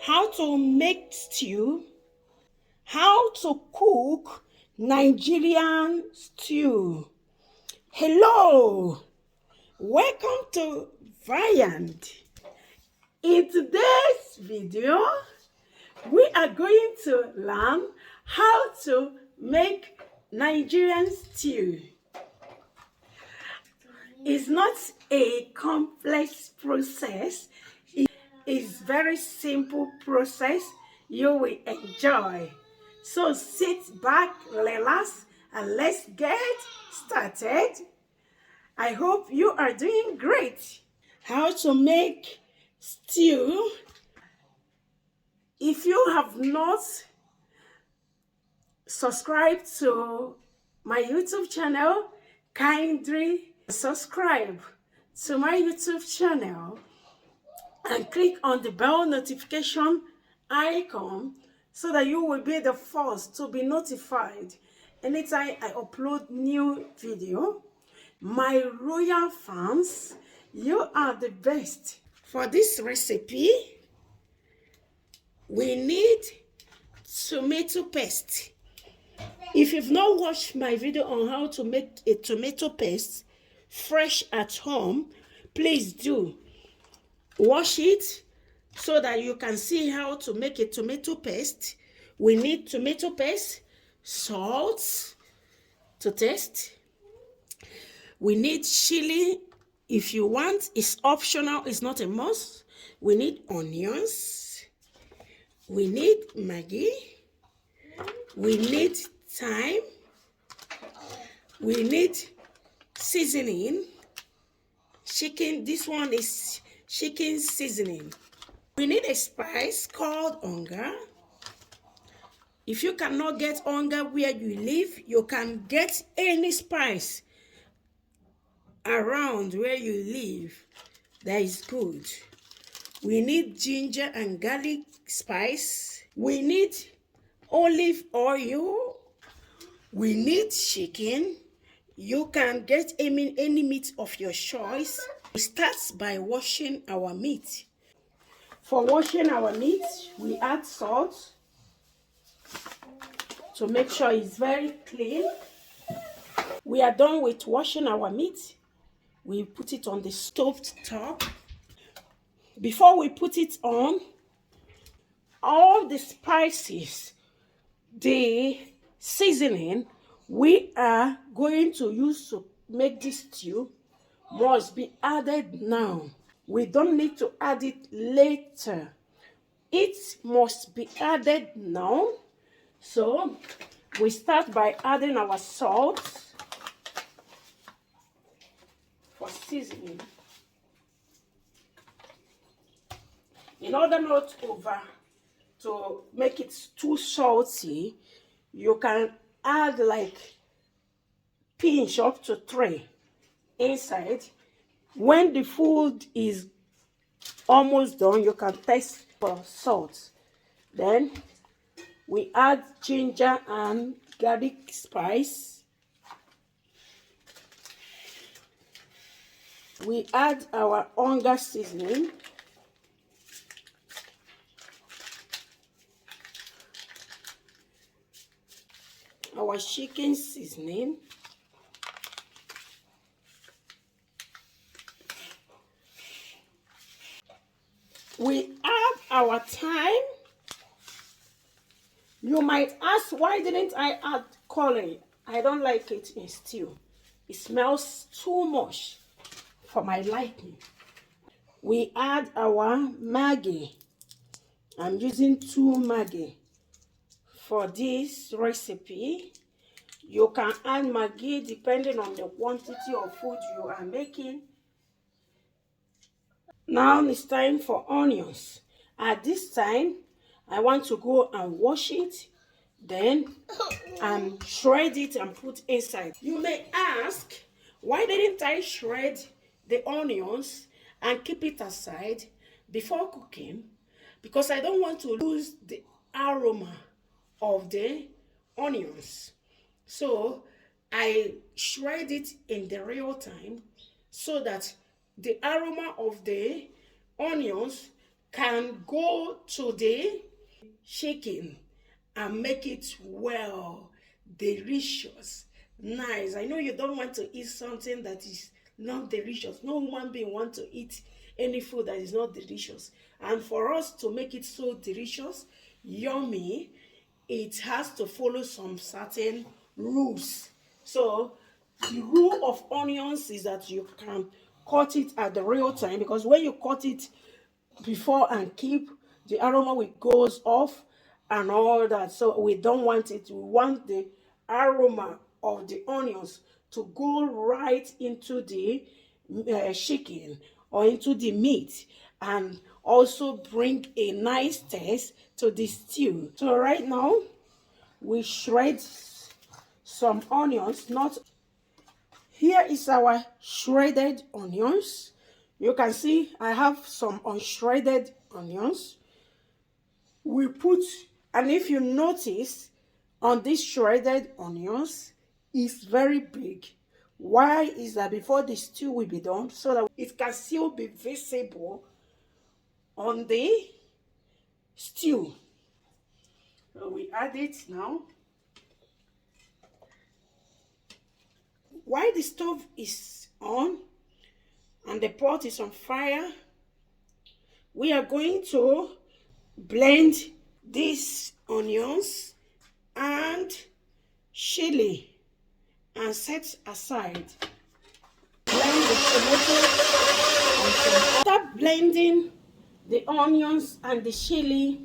how to make stew, how to cook Nigerian stew. Hello, welcome to Viand. In today's video, we are going to learn how to make Nigerian stew. It's not a complex process. It's very simple process you will enjoy. So sit back, relax, and let's get started. I hope you are doing great. How to make stew. If you have not subscribed to my YouTube channel, kindly subscribe to my YouTube channel and click on the bell notification icon so that you will be the first to be notified anytime I upload new video. My royal fans, you are the best. For this recipe, we need tomato paste. If you've not watched my video on how to make a tomato paste fresh at home, please do wash it so that you can see how to make a tomato paste. We need tomato paste, salt to taste. We need chili. If you want, it's optional, it's not a must. We need onions. We need Maggi. We need thyme. We need seasoning. Chicken, this one is chicken seasoning. We need a spice called onga. If you cannot get onga where you live, you can get any spice around where you live that is good. We need ginger and garlic spice. We need olive oil. We need chicken. You can get any meat of your choice. We start by washing our meat. For washing our meat, we add salt to make sure it's very clean. We are done with washing our meat. We put it on the stove top. Before we put it on, all the spices, the seasoning we are going to use to make this stew must be added now. We don't need to add it later. It must be added now. So we start by adding our salt for seasoning. In order not to make it too salty, you can add like pinch up to 3 inside. When the food is almost done, you can taste for salt. Then we add ginger and garlic spice. We add our onga seasoning. Our chicken seasoning. We add our thyme. You might ask, why didn't I add curry? I don't like it in stew. It smells too much for my liking. We add our Maggi. I'm using 2 Maggi. For this recipe, you can add Maggi depending on the quantity of food you are making. Now it's time for onions. At this time, I want to go and wash it, then shred it and put inside. You may ask, why didn't I shred the onions and keep it aside before cooking? Because I don't want to lose the aroma of the onions. So I shred it in the real time so that the aroma of the onions can go to the chicken and make it well delicious, nice. I know you don't want to eat something that is not delicious. No human being want to eat any food that is not delicious. And for us to make it so delicious, yummy, it has to follow some certain rules. So the rule of onions is that you can cut it at the real time, because when you cut it before and keep, the aroma will goes off and all that. So we don't want it. We want the aroma of the onions to go right into the chicken or into the meat, and also bring a nice taste to the stew. So right now we shred some onions. Not here is our shredded onions. You can see I have some unshredded onions. We put, and if you notice on these shredded onions, it's very big. Why is that? Before the stew will be done, so that it can still be visible on the stew. So we add it now. While the stove is on and the pot is on fire, we are going to blend these onions and chili and set aside. Blend the tomato. After blending the onions and the chili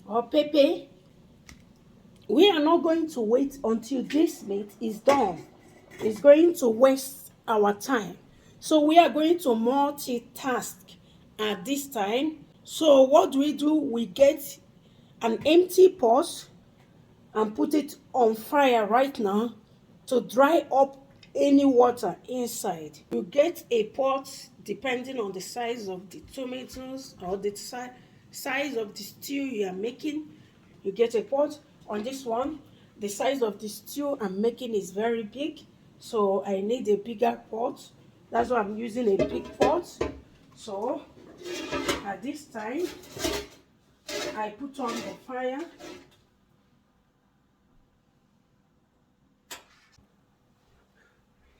or pepper, we are not going to wait until this meat is done. It's going to waste our time. So we are going to multitask at this time. So what do? We get an empty pot and put it on fire right now to dry up any water inside. You get a pot depending on the size of the tomatoes or the size of the stew you are making. You get a pot. On this one, the size of the stew I'm making is very big, so I need a bigger pot. That's why I'm using a big pot. So at this time, I put on the fire.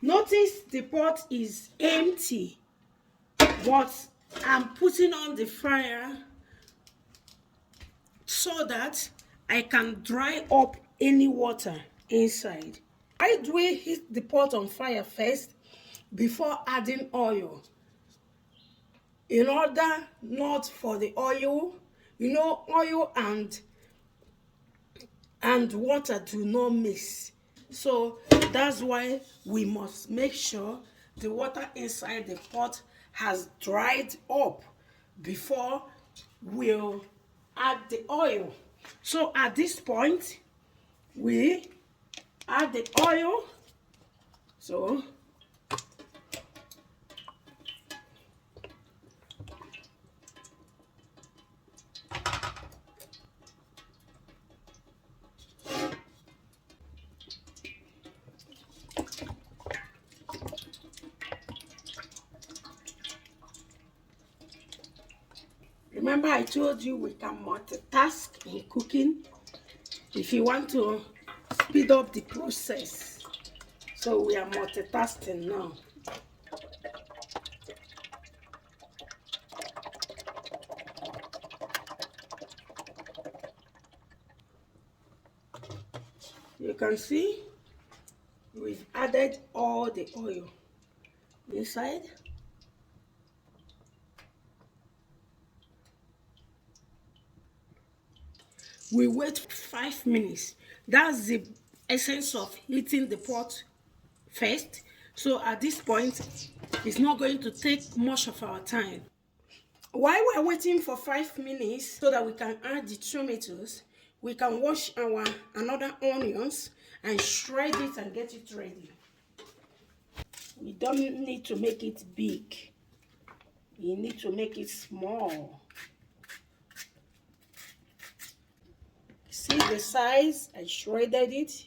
Notice the pot is empty, but I'm putting on the fire so that I can dry up any water inside. Why do we heat the pot on fire first before adding oil? In order not for the oil, oil and water do not mix. So that's why we must make sure the water inside the pot has dried up before we'll add the oil. So at this point, we add the oil. So remember I told you we can multitask in cooking if you want to speed up the process. So we are multitasking now. You can see we've added all the oil inside. We wait 5 minutes. That's the essence of heating the pot first. So at this point, it's not going to take much of our time. While we're waiting for 5 minutes so that we can add the tomatoes, we can wash our another onions and shred it and get it ready. We don't need to make it big. We need to make it small. See the size? I shredded it.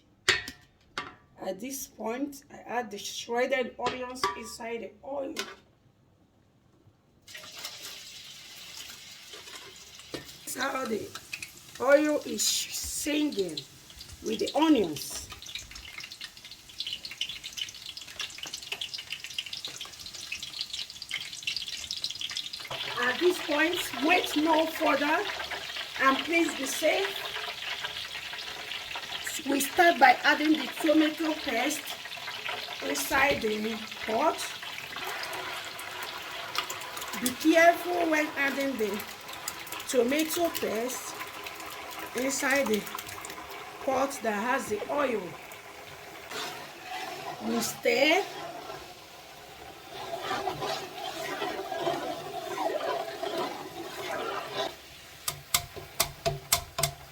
At this point, I add the shredded onions inside the oil. How the oil is singing with the onions. At this point, wait no further and please be safe. We start by adding the tomato paste inside the pot. Be careful when adding the tomato paste inside the pot that has the oil. We stir.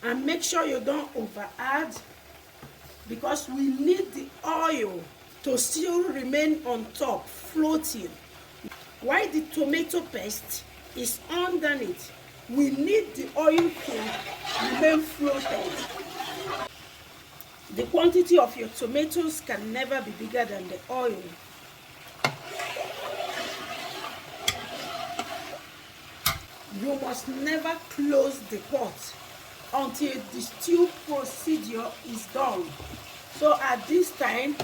And make sure you don't over add, because we need the oil to still remain on top, floating. While the tomato paste is underneath, we need the oil to remain floated. The quantity of your tomatoes can never be bigger than the oil. You must never close the pot until the stew procedure is done. So at this time,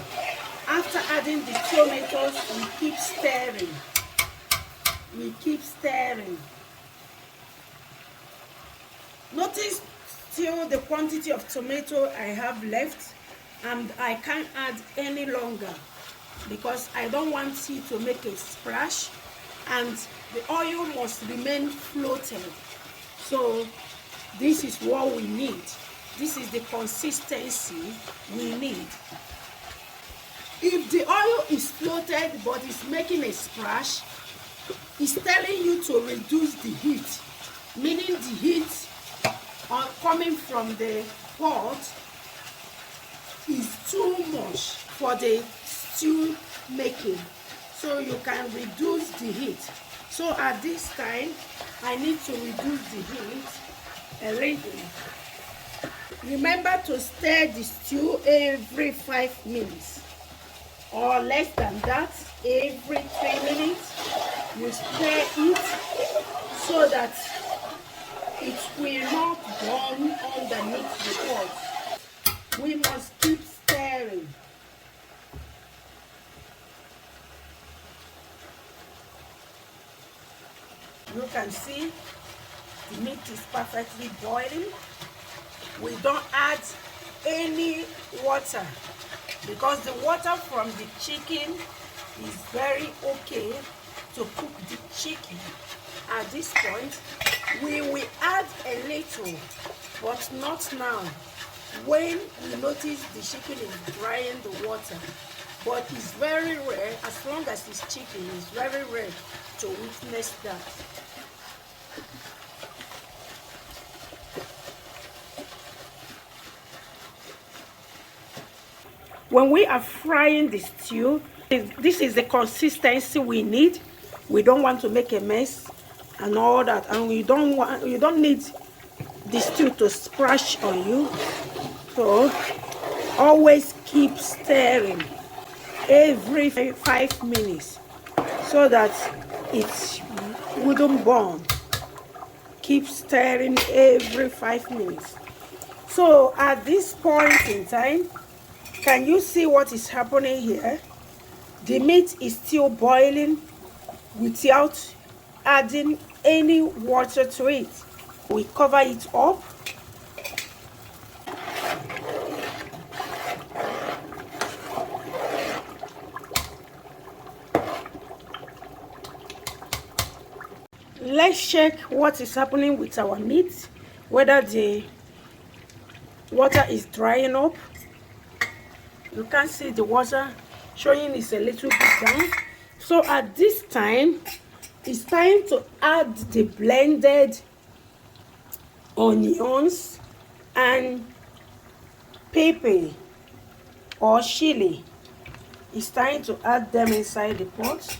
after adding the tomatoes, we keep stirring. We keep stirring. Notice still the quantity of tomato I have left, and I can't add any longer because I don't want it to make a splash, and the oil must remain floated. So this is what we need. This is the consistency we need. If the oil is floated but is making a splash, it's telling you to reduce the heat, meaning the heat coming from the pot is too much for the stew making. So you can reduce the heat. So at this time, I need to reduce the heat a little. Remember to stir the stew every 5 minutes or less than that. Every 3 minutes you stir it so that it will not burn underneath the pot. We must keep stirring. You can see the meat is perfectly boiling. We don't add any water because the water from the chicken is very okay to cook the chicken. At this point, we will add a little, but not now. When we notice the chicken is drying the water, but it's very rare, as long as it's chicken, it's very rare to witness that. When we are frying the stew, this is the consistency we need. We don't want to make a mess and all that, and you don't need the stew to splash on you. So always keep stirring every 5 minutes so that it wouldn't burn. Keep stirring every 5 minutes. So at this point in time, can you see what is happening here? The meat is still boiling without adding any water to it. We cover it up. Let's check what is happening with our meat, whether the water is drying up. You can see the water showing is a little bit down. So at this time, it's time to add the blended onions and pepper or chili. It's time to add them inside the pot.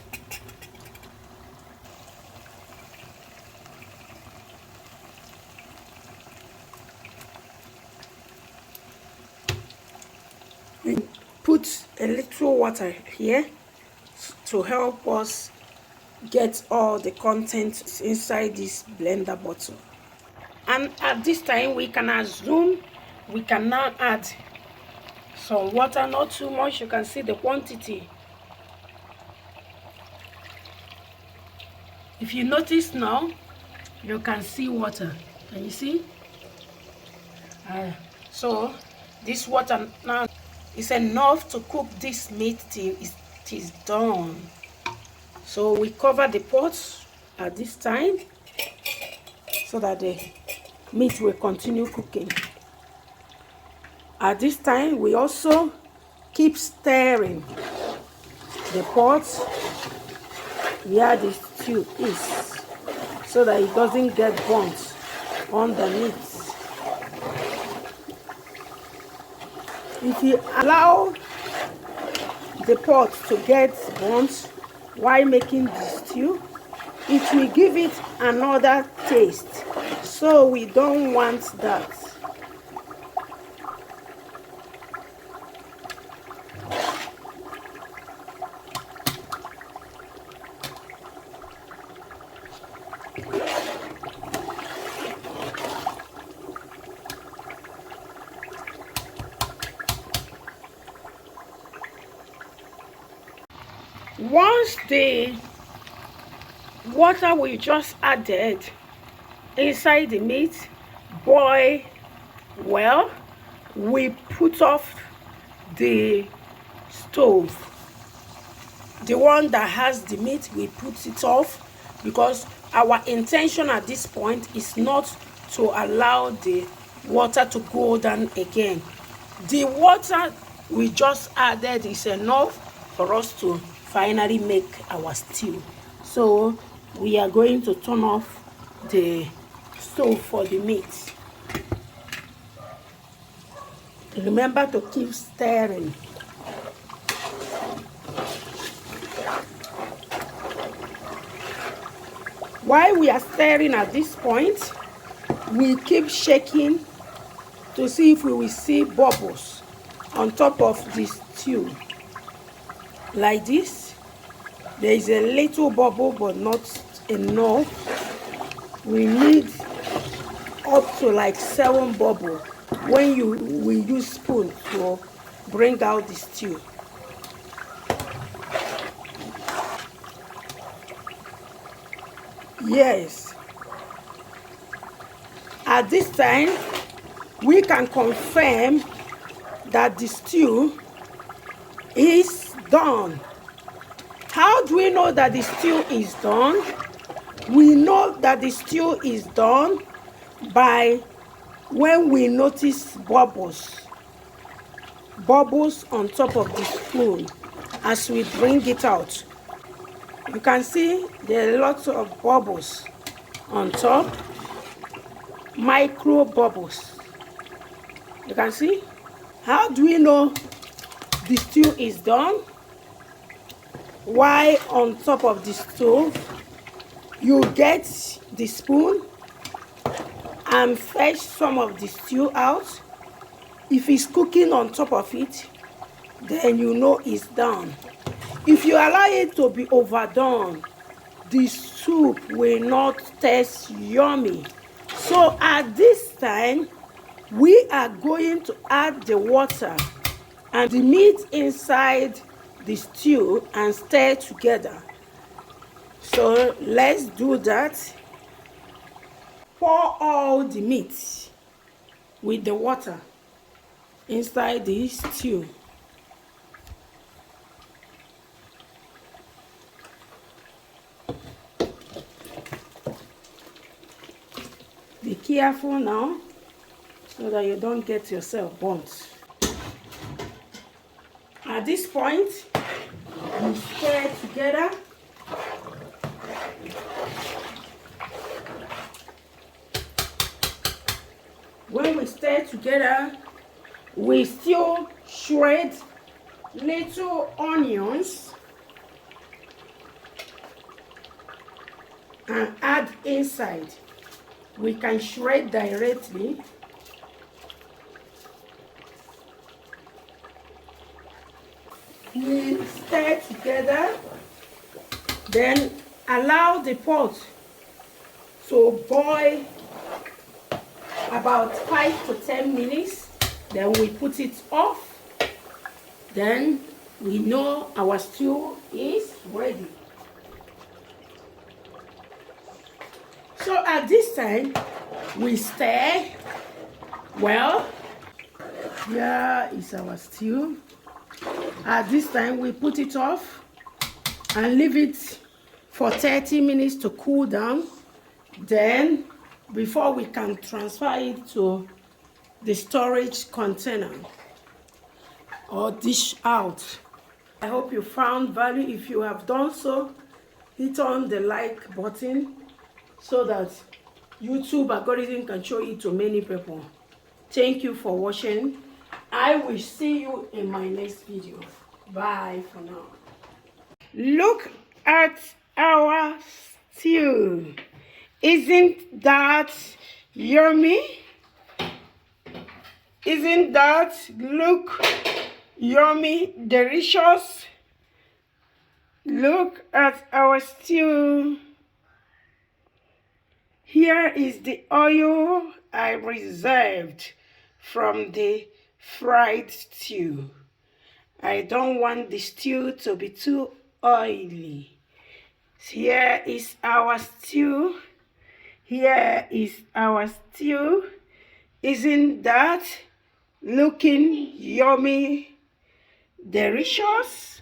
We put a little water here to help us get all the contents inside this blender bottle. And at this time, we can assume we can now add some water, not too much. You can see the quantity. If you notice now, you can see water. Can you see? So this water now is enough to cook this meat till it is done. So we cover the pot at this time so that the meat will continue cooking. At this time, we also keep stirring the pot where the stew is so that it doesn't get burnt underneath. If you allow the pot to get burnt while making the stew, it will give it another taste. So we don't want that. Once the water we just added inside the meat boil well, we put off the stove. The one that has the meat, we put it off because our intention at this point is not to allow the water to go down again. The water we just added is enough for us to finally make our stew. So we are going to turn off the stove for the meat. Remember to keep stirring. While we are stirring at this point, we keep shaking to see if we will see bubbles on top of the stew. Like this. There is a little bubble but not enough. We need up to like 7 bubbles when we use spoon to bring out the stew. Yes. At this time, we can confirm that the stew is done. How do we know that the stew is done? We know that the stew is done by when we notice bubbles on top of the spoon as we bring it out. You can see there are lots of bubbles on top, micro bubbles. You can see. How do we know the stew is done? While on top of the stove, you get the spoon and fetch some of the stew out. If it's cooking on top of it, then you know it's done. If you allow it to be overdone, the soup will not taste yummy. So at this time, we are going to add the water and the meat inside the stew and stir together. So let's do that. Pour all the meat with the water inside the stew. Be careful now so that you don't get yourself burnt. At this point, we stir together. When we stir together, we still shred little onions and add inside. We can shred directly. We stir together, then allow the pot to boil about 5 to 10 minutes. Then we put it off. Then we know our stew is ready. So at this time, we stir well. Here is our stew. At this time, we put it off and leave it for 30 minutes to cool down. Then, before we can transfer it to the storage container or dish out. I hope you found value. If you have done so, hit on the like button so that YouTube algorithm can show it to many people. Thank you for watching. I will see you in my next video. Bye for now. Look at our stew. Isn't that yummy? Isn't that look yummy, delicious? Look at our stew. Here is the oil I reserved from the fried stew. I don't want the stew to be too oily. Here is our stew. Here is our stew. Isn't that looking yummy, delicious?